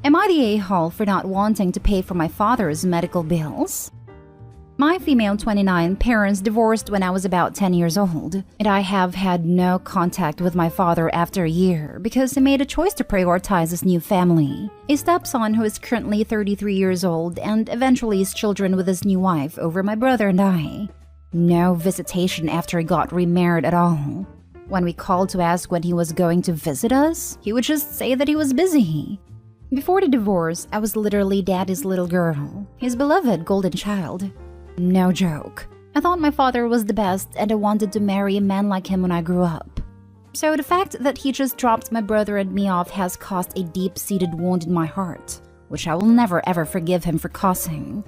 Am I the a-hole for not wanting to pay for my father's medical bills? My female 29 parents divorced when I was about 10 years old, and I have had no contact with my father after a year because he made a choice to prioritize his new family, a stepson who is currently 33 years old and eventually his children with his new wife over my brother and I. No visitation after he got remarried at all. When we called to ask when he was going to visit us, he would just say that he was busy. Before the divorce, I was literally daddy's little girl, his beloved golden child. No joke. I thought my father was the best and I wanted to marry a man like him when I grew up. So the fact that he just dropped my brother and me off has caused a deep-seated wound in my heart, which I will never ever forgive him for causing.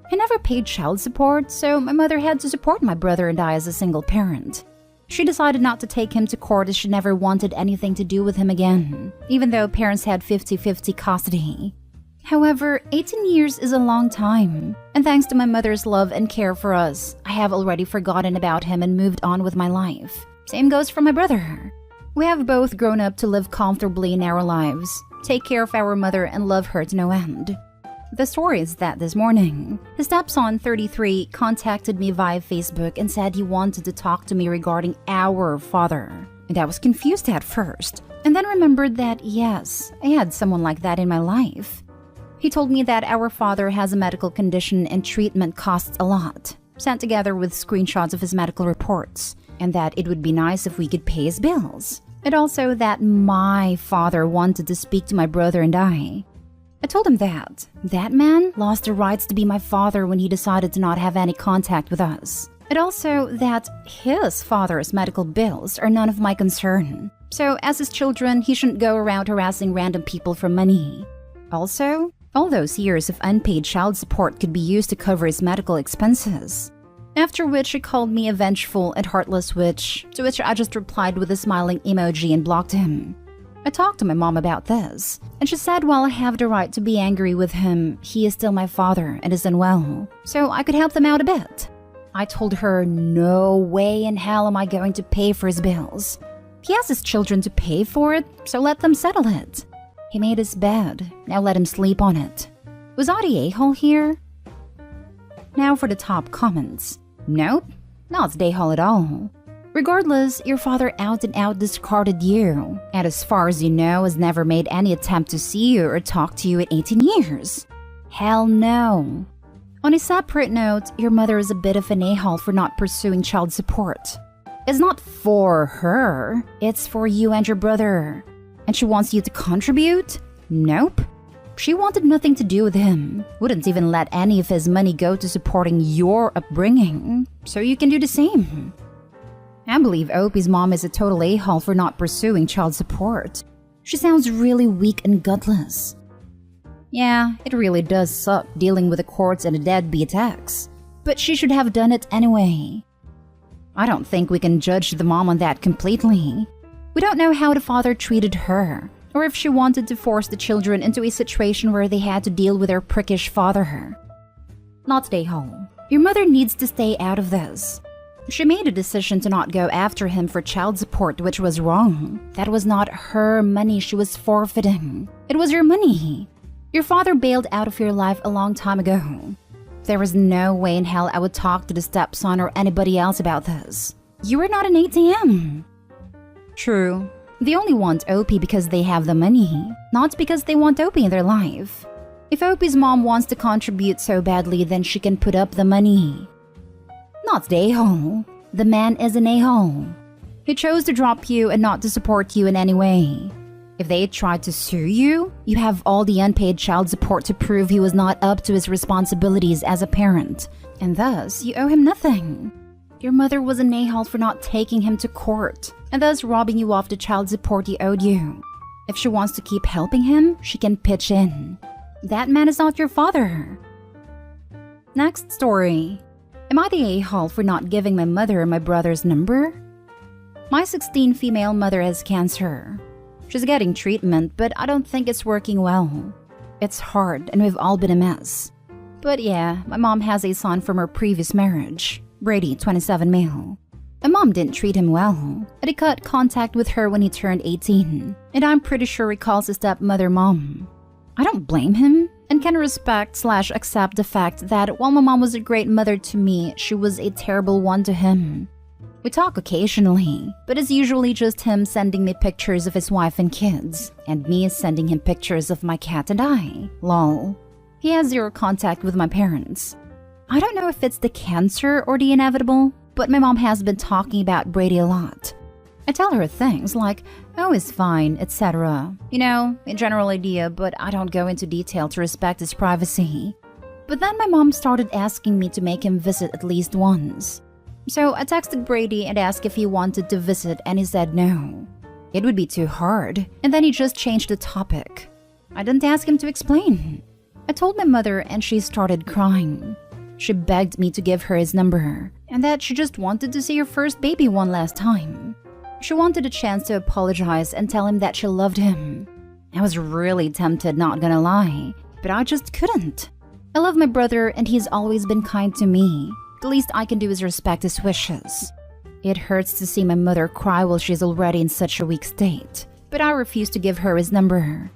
He never paid child support, so my mother had to support my brother and I as a single parent. She decided not to take him to court as she never wanted anything to do with him again, even though parents had 50-50 custody. However, 18 years is a long time, and thanks to my mother's love and care for us, I have already forgotten about him and moved on with my life. Same goes for my brother. We have both grown up to live comfortably in our lives, take care of our mother and love her to no end. The story is that this morning, his stepson, 33, contacted me via Facebook and said he wanted to talk to me regarding our father. And I was confused at first, and then remembered that yes, I had someone like that in my life. He told me that our father has a medical condition and treatment costs a lot, sent together with screenshots of his medical reports, and that it would be nice if we could pay his bills. And also that my father wanted to speak to my brother and I. I told him that man lost the rights to be my father when he decided to not have any contact with us. And also that his father's medical bills are none of my concern. So as his children, he shouldn't go around harassing random people for money. Also, all those years of unpaid child support could be used to cover his medical expenses. After which he called me a vengeful and heartless witch, to which I just replied with a smiling emoji and blocked him. I talked to my mom about this, and she said while I have the right to be angry with him, he is still my father and is unwell, so I could help them out a bit. I told her no way in hell am I going to pay for his bills. He has his children to pay for it, so let them settle it. He made his bed, now let him sleep on it. Was I the a-hole here? Now for the top comments. Nope, not the a-hole at all. Regardless, your father out and out discarded you, and as far as you know has never made any attempt to see you or talk to you in 18 years. Hell no. On a separate note, your mother is a bit of an a-hole for not pursuing child support. It's not for her, it's for you and your brother. And she wants you to contribute? Nope. She wanted nothing to do with him, wouldn't even let any of his money go to supporting your upbringing, so you can do the same. I believe Opie's mom is a total a-hole for not pursuing child support. She sounds really weak and gutless. Yeah, it really does suck dealing with the courts and a deadbeat ex, but she should have done it anyway. I don't think we can judge the mom on that completely. We don't know how the father treated her, or if she wanted to force the children into a situation where they had to deal with their prickish father. Not stay home. Your mother needs to stay out of this. She made a decision to not go after him for child support, which was wrong. That was not her money she was forfeiting. It was your money. Your father bailed out of your life a long time ago. There was no way in hell I would talk to the stepson or anybody else about this. You are not an ATM. True. They only want Opie because they have the money, not because they want Opie in their life. If Opie's mom wants to contribute so badly, then she can put up the money. Not the a-hole. The man is an a-hole. He chose to drop you and not to support you in any way. If they tried to sue you, you have all the unpaid child support to prove he was not up to his responsibilities as a parent, and thus you owe him nothing. Your mother was an a-hole for not taking him to court, and thus robbing you of the child support he owed you. If she wants to keep helping him, she can pitch in. That man is not your father. Next story. Am I the a-hole for not giving my mother my brother's number? My 16 female mother has cancer. She's getting treatment, but I don't think it's working well. It's hard, and we've all been a mess. But yeah, my mom has a son from her previous marriage, Brady, 27 male. My mom didn't treat him well, and he cut contact with her when he turned 18, and I'm pretty sure he calls his stepmother mom. I don't blame him and can respect/accept the fact that while my mom was a great mother to me, she was a terrible one to him. We talk occasionally, but it's usually just him sending me pictures of his wife and kids, and me sending him pictures of my cat and I. Lol. He has zero contact with my parents. I don't know if it's the cancer or the inevitable, but my mom has been talking about Brady a lot. I tell her things like, oh, he's fine, etc. You know, a general idea, but I don't go into detail to respect his privacy. But then my mom started asking me to make him visit at least once. So I texted Brady and asked if he wanted to visit, and he said no. It would be too hard, and then he just changed the topic. I didn't ask him to explain. I told my mother and she started crying. She begged me to give her his number, and that she just wanted to see her first baby one last time. She wanted a chance to apologize and tell him that she loved him. I was really tempted, not gonna lie, but I just couldn't. I love my brother and he's always been kind to me. The least I can do is respect his wishes. It hurts to see my mother cry while she's already in such a weak state, but I refused to give her his number.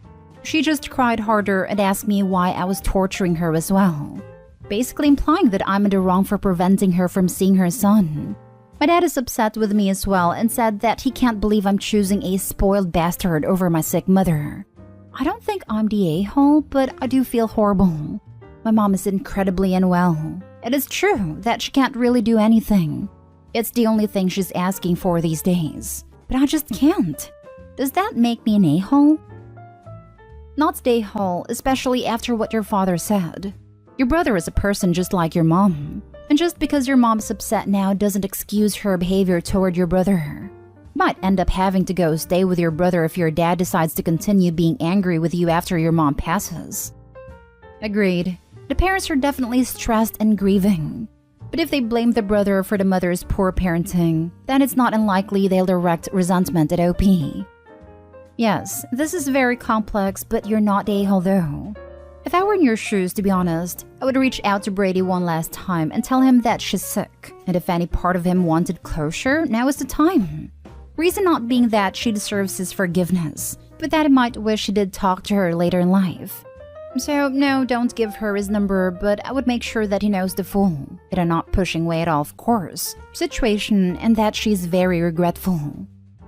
She just cried harder and asked me why I was torturing her as well, basically implying that I'm in the wrong for preventing her from seeing her son. My dad is upset with me as well and said that he can't believe I'm choosing a spoiled bastard over my sick mother. I don't think I'm the a-hole, but I do feel horrible. My mom is incredibly unwell. It is true that she can't really do anything. It's the only thing she's asking for these days. But I just can't. Does that make me an a-hole? Not the a-hole, especially after what your father said. Your brother is a person just like your mom. And just because your mom's upset now doesn't excuse her behavior toward your brother. You might end up having to go stay with your brother if your dad decides to continue being angry with you after your mom passes. Agreed. The parents are definitely stressed and grieving. But if they blame the brother for the mother's poor parenting, then it's not unlikely they'll direct resentment at OP. Yes, this is very complex, but you're not the a-hole though. If I were in your shoes, to be honest, I would reach out to Brady one last time and tell him that she's sick, and if any part of him wanted closure, now is the time. Reason not being that she deserves his forgiveness, but that he might wish he did talk to her later in life. So, no, don't give her his number, but I would make sure that he knows the full, that I'm not pushing way at all, of course, situation, and that she's very regretful.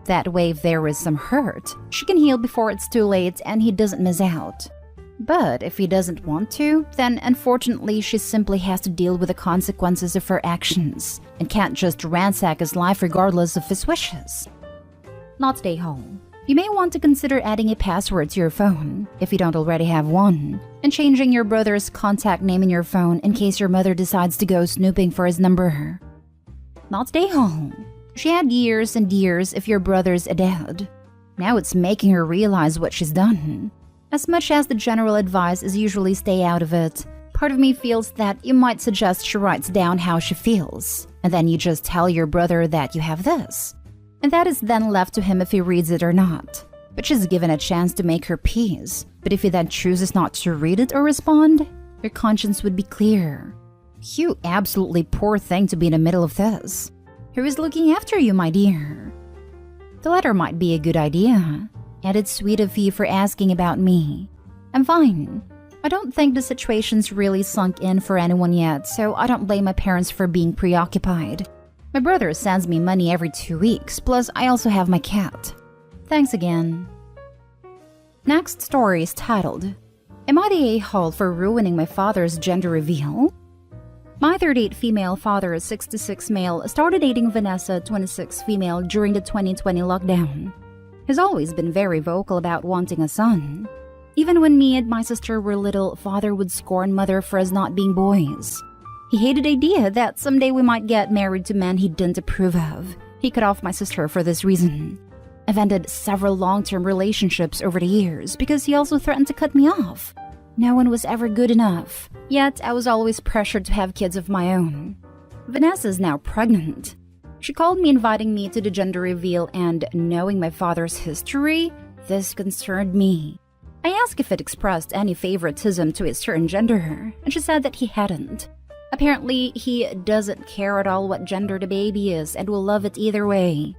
That way, if there is some hurt, she can heal before it's too late and he doesn't miss out. But if he doesn't want to, then unfortunately she simply has to deal with the consequences of her actions and can't just ransack his life regardless of his wishes. Not stay home. You may want to consider adding a password to your phone, if you don't already have one, and changing your brother's contact name in your phone in case your mother decides to go snooping for his number. Not stay home. She had years and years if your brother's dead. Now it's making her realize what she's done. As much as the general advice is usually stay out of it, part of me feels that you might suggest she writes down how she feels, and then you just tell your brother that you have this. And that is then left to him if he reads it or not. But she's given a chance to make her peace. But if he then chooses not to read it or respond, your conscience would be clear. You absolutely poor thing to be in the middle of this. Who is looking after you, my dear? The letter might be a good idea. And it's sweet of you for asking about me. I'm fine. I don't think the situation's really sunk in for anyone yet, so I don't blame my parents for being preoccupied. My brother sends me money every 2 weeks, plus I also have my cat. Thanks again. Next story is titled, Am I the a-hole for ruining my father's gender reveal? My 38 female father, 66 male, started dating Vanessa, 26 female, during the 2020 lockdown. He's always been very vocal about wanting a son. Even when me and my sister were little, father would scorn mother for us not being boys. He hated the idea that someday we might get married to men he didn't approve of. He cut off my sister for this reason. I've ended several long-term relationships over the years because he also threatened to cut me off. No one was ever good enough. Yet I was always pressured to have kids of my own. Vanessa is now pregnant. She called me inviting me to the gender reveal, and knowing my father's history, this concerned me. I asked if it expressed any favoritism to a certain gender, and she said that he hadn't. Apparently, he doesn't care at all what gender the baby is and will love it either way.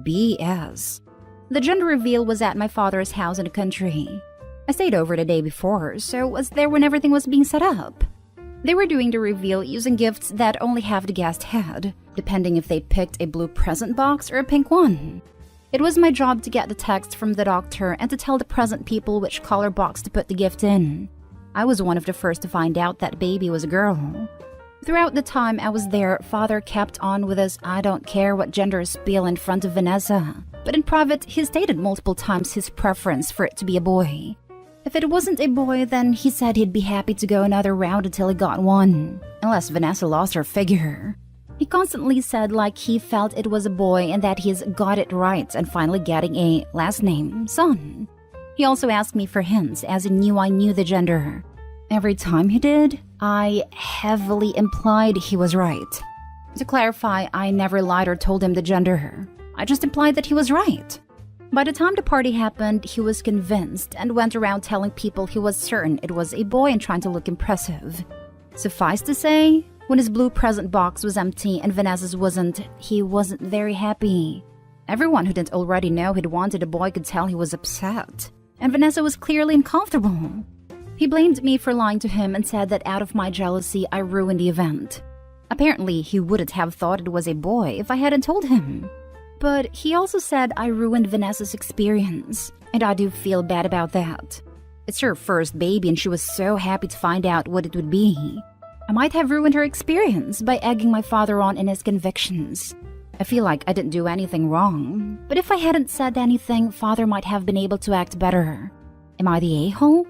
BS. The gender reveal was at my father's house in the country. I stayed over the day before, so was there when everything was being set up. They were doing the reveal using gifts that only half the guest had, depending if they picked a blue present box or a pink one. It was my job to get the text from the doctor and to tell the present people which color box to put the gift in. I was one of the first to find out that baby was a girl. Throughout the time I was there, Father kept on with his "I don't care what gender" spiel in front of Vanessa. But in private, he stated multiple times his preference for it to be a boy. If it wasn't a boy, then he said he'd be happy to go another round until he got one, unless Vanessa lost her figure. He constantly said like he felt it was a boy and that he's got it right and finally getting a last name, son. He also asked me for hints as he knew I knew the gender. Every time he did, I heavily implied he was right. To clarify, I never lied or told him the gender. I just implied that he was right. By the time the party happened, he was convinced and went around telling people he was certain it was a boy and trying to look impressive. Suffice to say, when his blue present box was empty and Vanessa's wasn't, he wasn't very happy. Everyone who didn't already know he'd wanted a boy could tell he was upset, and Vanessa was clearly uncomfortable. He blamed me for lying to him and said that out of my jealousy, I ruined the event. Apparently, he wouldn't have thought it was a boy if I hadn't told him. But he also said I ruined Vanessa's experience, and I do feel bad about that. It's her first baby and she was so happy to find out what it would be. I might have ruined her experience by egging my father on in his convictions. I feel like I didn't do anything wrong, but if I hadn't said anything, Father might have been able to act better. Am I the a-hole?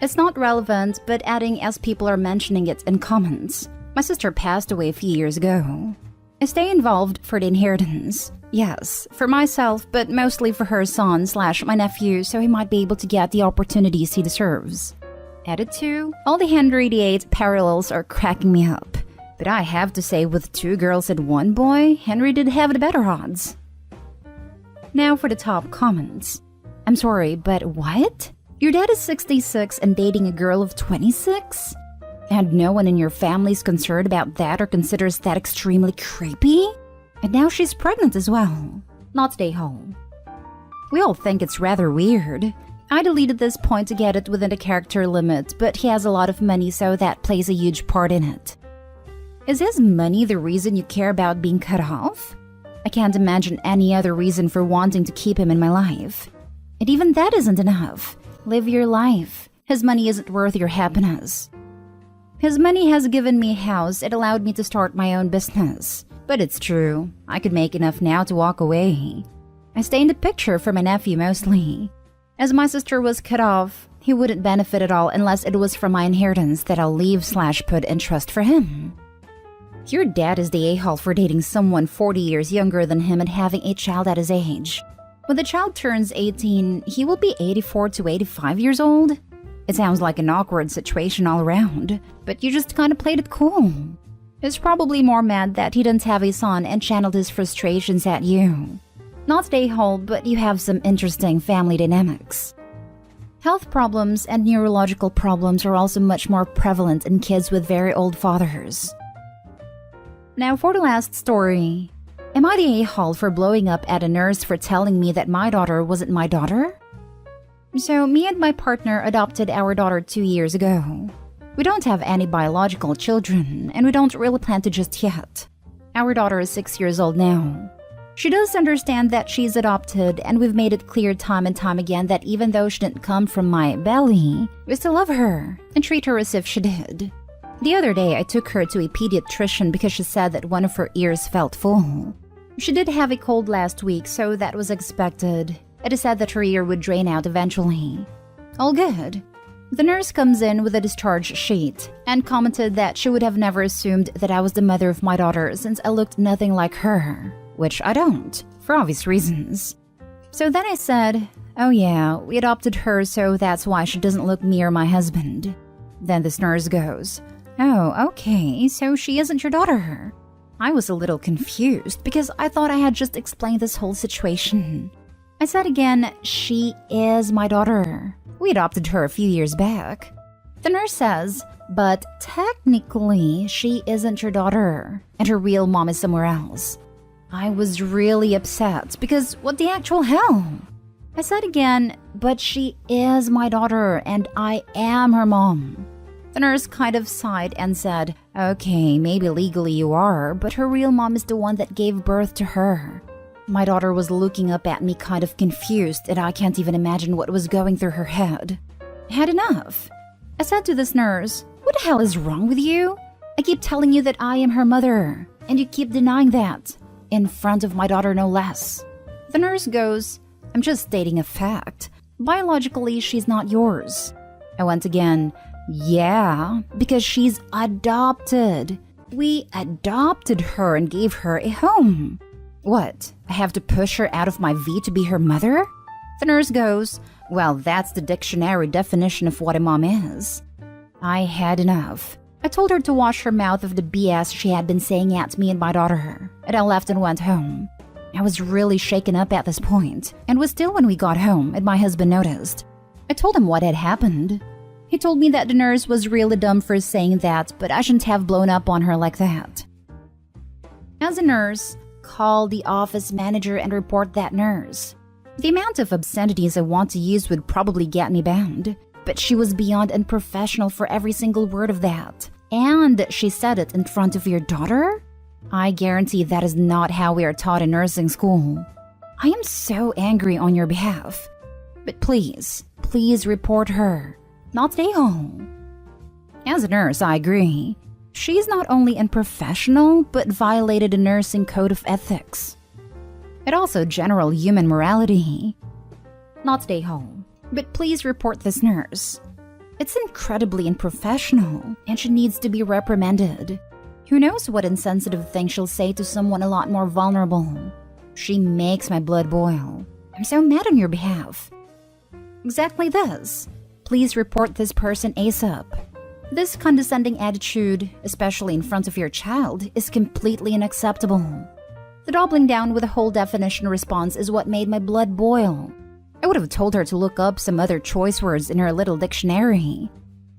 It's not relevant, but adding as people are mentioning it in comments. My sister passed away a few years ago. I stay involved for the inheritance. Yes, for myself, but mostly for her son/my nephew, so he might be able to get the opportunities he deserves. Added to, all the Henry VIII parallels are cracking me up. But I have to say, with 2 girls and 1 boy, Henry did have the better odds. Now for the top comments. I'm sorry, but what? Your dad is 66 and dating a girl of 26? And no one in your family's concerned about that or considers that extremely creepy? And now she's pregnant as well. Not stay home. We all think it's rather weird. I deleted this point to get it within the character limit, but he has a lot of money, so that plays a huge part in it. Is his money the reason you care about being cut off? I can't imagine any other reason for wanting to keep him in my life. And even that isn't enough. Live your life. His money isn't worth your happiness. His money has given me a house. It allowed me to start my own business. But it's true. I could make enough now to walk away. I stay in the picture for my nephew mostly. As my sister was cut off, he wouldn't benefit at all unless it was from my inheritance that I'll leave/put in trust for him. Your dad is the a-hole for dating someone 40 years younger than him and having a child at his age. When the child turns 18, he will be 84 to 85 years old? It sounds like an awkward situation all around, but you just kinda played it cool. He's probably more mad that he didn't have a son and channeled his frustrations at you. Not the a-hole, but you have some interesting family dynamics. Health problems and neurological problems are also much more prevalent in kids with very old fathers. Now for the last story. Am I the a-hole for blowing up at a nurse for telling me that my daughter wasn't my daughter? So me and my partner adopted our daughter 2 years ago. We don't have any biological children, and we don't really plan to just yet. Our daughter is 6 years old now. She does understand that she's adopted, and we've made it clear time and time again that even though she didn't come from my belly, we still love her and treat her as if she did. The other day, I took her to a pediatrician because she said that one of her ears felt full. She did have a cold last week, so that was expected. It is said that her ear would drain out eventually. All good. The nurse comes in with a discharge sheet and commented that she would have never assumed that I was the mother of my daughter since I looked nothing like her, which I don't, for obvious reasons. So then I said, oh yeah, we adopted her, so that's why she doesn't look me or my husband. Then this nurse goes, oh, okay, so she isn't your daughter. I was a little confused because I thought I had just explained this whole situation. I said again, she is my daughter. We adopted her a few years back. The nurse says, but technically she isn't your daughter, and her real mom is somewhere else. I was really upset because what the actual hell? I said again, but she is my daughter and I am her mom. The nurse kind of sighed and said, okay, maybe legally you are, but her real mom is the one that gave birth to her. My daughter was looking up at me kind of confused, and I can't even imagine what was going through her head. I had enough. I said to this nurse, what the hell is wrong with you? I keep telling you that I am her mother, and you keep denying that. In front of my daughter, no less. The nurse goes, I'm just stating a fact. Biologically, she's not yours. I went again, yeah, because she's adopted. We adopted her and gave her a home. What, I have to push her out of my V to be her mother? The nurse goes, well, that's the dictionary definition of what a mom is. I had enough. I told her to wash her mouth of the BS she had been saying at me and my daughter, and I left and went home. I was really shaken up at this point, and was still when we got home and my husband noticed. I told him what had happened. He told me that the nurse was really dumb for saying that, but I shouldn't have blown up on her like that. As a nurse, call the office manager and report that nurse. The amount of obscenities I want to use would probably get me banned, but she was beyond unprofessional for every single word of that. And she said it in front of your daughter? I guarantee that is not how we are taught in nursing school. I am so angry on your behalf. But please report her. Not stay home. As a nurse, I agree. She's not only unprofessional, but violated a nursing code of ethics. And also general human morality. Not stay home, but please report this nurse. It's incredibly unprofessional, and she needs to be reprimanded. Who knows what insensitive thing she'll say to someone a lot more vulnerable. She makes my blood boil. I'm so mad on your behalf. Exactly this. Please report this person ASAP. This condescending attitude, especially in front of your child, is completely unacceptable. The doubling down with a whole definition response is what made my blood boil. I would have told her to look up some other choice words in her little dictionary.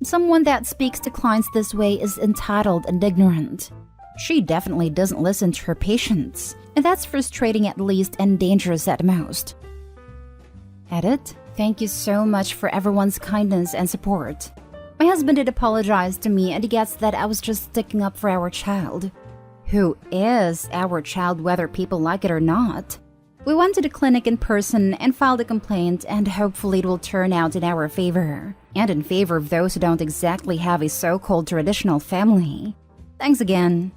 Someone that speaks to clients this way is entitled and ignorant. She definitely doesn't listen to her patients, and that's frustrating at least and dangerous at most. Edit. Thank you so much for everyone's kindness and support. My husband did apologize to me, and he gets that I was just sticking up for our child. Who is our child, whether people like it or not? We went to the clinic in person and filed a complaint, and hopefully it will turn out in our favor, and in favor of those who don't exactly have a so-called traditional family. Thanks again.